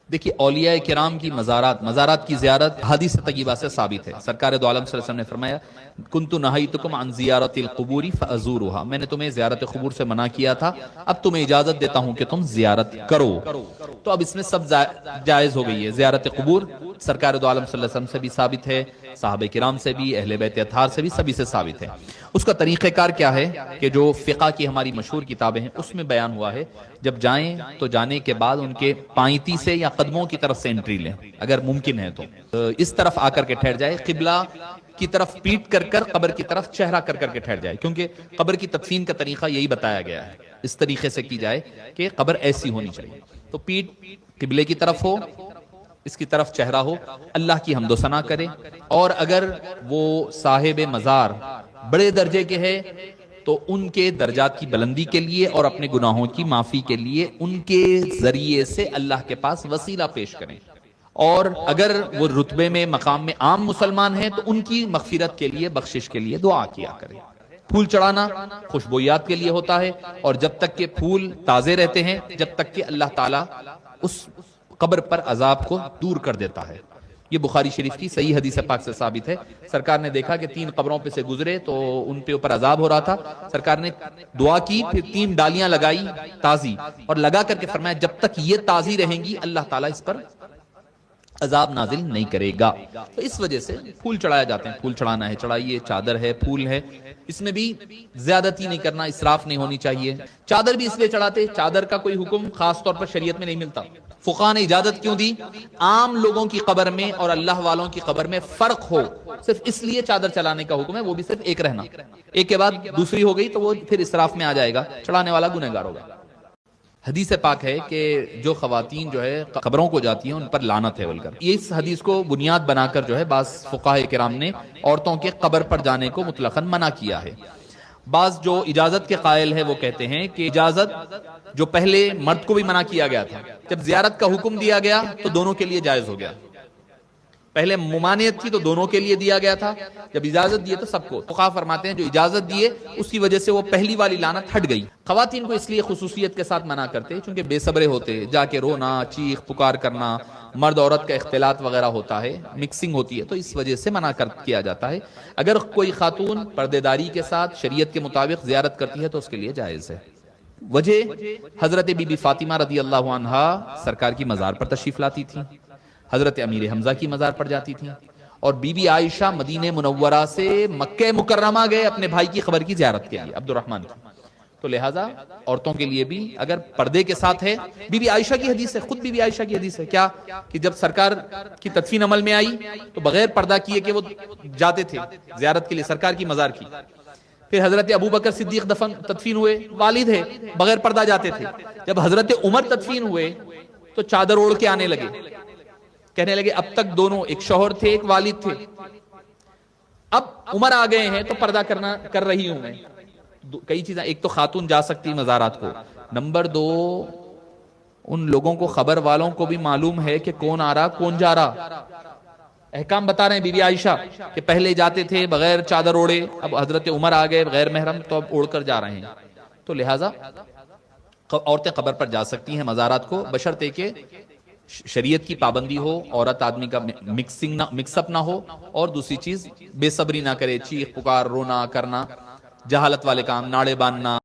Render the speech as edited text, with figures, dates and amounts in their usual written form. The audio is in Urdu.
دیکھیے اولیاء کرام کی مزارات کی زیارت حدیث طیبہ سے ثابت ہے۔ سرکار دو عالم صلی اللہ علیہ وسلم نے فرمایا کنت نہیتکم عن زیارت القبور فازورها، میں نے تمہیں زیارت قبور سے منع کیا تھا، اب تمہیں اجازت دیتا ہوں کہ تم زیارت کرو۔ تو اب اس میں سب جائز ہو گئی ہے۔ زیارت قبور سرکار دو عالم صلی اللہ علیہ وسلم سے بھی ثابت ہے، صحابہ کرام سے بھی، اہل بیت اطہار سے بھی، سبھی سے ثابت ہے۔ اس کا طریقہ کار کیا ہے کہ جو فقہ کی ہماری مشہور کتابیں ہیں اس میں بیان ہوا ہے، جب جائیں تو جانے کے بعد ان کے پائنتی سے یا قدموں کی طرف سے انٹری لیں، اگر ممکن ہے تو اس طرف آ کر کے ٹھہر جائے، قبلہ کی طرف پیٹ کر کر قبر کی طرف چہرہ کر کر کے ٹھہر جائے، کیونکہ قبر کی تدفین کا طریقہ یہی بتایا گیا ہے، اس طریقے سے کی جائے کہ قبر ایسی ہونی چاہیے، تو پیٹ قبلے کی طرف ہو، اس کی طرف چہرہ ہو، اللہ کی حمد و ثنا کرے، اور اگر وہ صاحب مزار بڑے درجے کے ہے تو ان کے درجات کی بلندی کے لیے اور اپنے گناہوں کی معافی کے لیے ان کے ذریعے سے اللہ کے پاس وسیلہ پیش کریں، اور اگر وہ رتبے میں مقام میں عام مسلمان ہیں تو ان کی مغفرت کے لیے، بخشش کے لیے دعا کیا کریں۔ پھول چڑھانا خوشبویات کے لیے ہوتا ہے، اور جب تک کہ پھول تازے رہتے ہیں، جب تک کہ اللہ تعالیٰ اس قبر پر عذاب کو دور کر دیتا ہے۔ یہ بخاری شریف کی صحیح حدیث پاک سے ثابت ہے۔ سرکار نے دیکھا کہ 3 قبروں پہ سے گزرے تو ان پہ اوپر عذاب ہو رہا تھا، سرکار نے دعا کی، پھر 3 ڈالیاں لگائی تازی، اور لگا کر کے فرمایا جب تک یہ تازی رہیں گی اللہ تعالیٰ اس پر عذاب نازل نہیں کرے گا۔ تو اس وجہ سے پھول چڑھائے جاتے ہیں، پھول چڑھانا ہے چڑھائیے، چادر ہے، پھول ہے، اس میں بھی زیادتی نہیں کرنا، اسراف نہیں ہونی چاہیے۔ چادر بھی اس لیے چڑھاتے، چادر کا کوئی حکم خاص طور پر شریعت میں نہیں ملتا، فقہاء نے اجازت کیوں دی؟ عام لوگوں کی قبر میں اور اللہ والوں کی قبر میں فرق ہو، صرف اس لیے چادر چلانے کا حکم ہے، وہ بھی صرف ایک رہنا، ایک کے بعد دوسری ہو گئی تو وہ پھر اسراف میں آ جائے گا، چڑھانے والا گنہگار ہوگا۔ حدیث پاک ہے کہ جو خواتین جو ہے قبروں کو جاتی ہیں ان پر لعنت ہے، بول کر اس حدیث کو بنیاد بنا کر جو ہے بعض فقہاء کرام نے عورتوں کے قبر پر جانے کو مطلقاً منع کیا ہے۔ بعض جو اجازت کے قائل ہے وہ کہتے ہیں کہ اجازت جو پہلے مرد کو بھی منع کیا گیا تھا، جب زیارت کا حکم دیا گیا تو دونوں کے لیے جائز ہو گیا، پہلے ممانعت تھی تو دونوں کے لیے دیا گیا تھا، جب اجازت دیے تو سب کو۔ فقہاء فرماتے ہیں جو اجازت دیے اس کی وجہ سے وہ پہلی والی لعنت ہٹ گئی۔ خواتین کو اس لیے خصوصیت کے ساتھ منع کرتے چونکہ بے صبرے ہوتے، جا کے رونا، چیخ پکار کرنا، مرد عورت کا اختلاط وغیرہ ہوتا ہے، مکسنگ ہوتی ہے، تو اس وجہ سے منع کیا جاتا ہے۔ اگر کوئی خاتون پردے داری کے ساتھ شریعت کے مطابق زیارت کرتی ہے تو اس کے لیے جائز ہے۔ وجہ حضرت بی بی فاطمہ رضی اللہ عنہا سرکار کی مزار پر تشریف لاتی تھی، حضرت امیر حمزہ کی مزار پر جاتی تھیں، اور بی بی عائشہ مدینہ منورہ سے مکہ مکرمہ گئے اپنے بھائی کی خبر کی زیارت کے لیے، عبد الرحمن کی، تو لہٰذا عورتوں کے لیے بھی اگر پردے کے ساتھ ہے، بی بی عائشہ کی حدیث ہے، خود بی بی عائشہ کی حدیث ہے کیا کہ جب سرکار کی تدفین عمل میں آئی تو بغیر پردہ کیے کہ وہ جاتے تھے زیارت کے لیے سرکار کی مزار کی۔ پھر حضرت ابو بکر صدیق تدفین ہوئے، والد ہے، بغیر پردہ جاتے تھے۔ جب حضرت عمر تدفین ہوئے تو چادر اوڑھ کے آنے لگے، کہنے لگے اب تک دونوں ایک شوہر تھے ایک والد تھے، اب عمر آ گئے ہیں تو پردہ کر رہی ہوں میں۔ کئی چیزیں، ایک تو خاتون جا سکتی مزارات کو، نمبر 2 ان لوگوں کو خبر والوں کو بھی معلوم ہے کہ کون آ رہا کون جا رہا۔ احکام بتا رہے ہیں بی بی عائشہ کہ پہلے جاتے تھے بغیر چادر اوڑھے، اب حضرت عمر آ گئے غیر محرم تو اب اوڑھ کر جا رہے ہیں، تو لہٰذا عورتیں قبر پر جا سکتی ہیں مزارات کو، بشرطے کہ شریعت کی پابندی ہو، عورت آدمی کا مکس اپ نہ ہو، اور دوسری چیز بے صبری نہ کرے، چیخ پکار رونا کرنا، جہالت والے کام، ناڑے باندھنا۔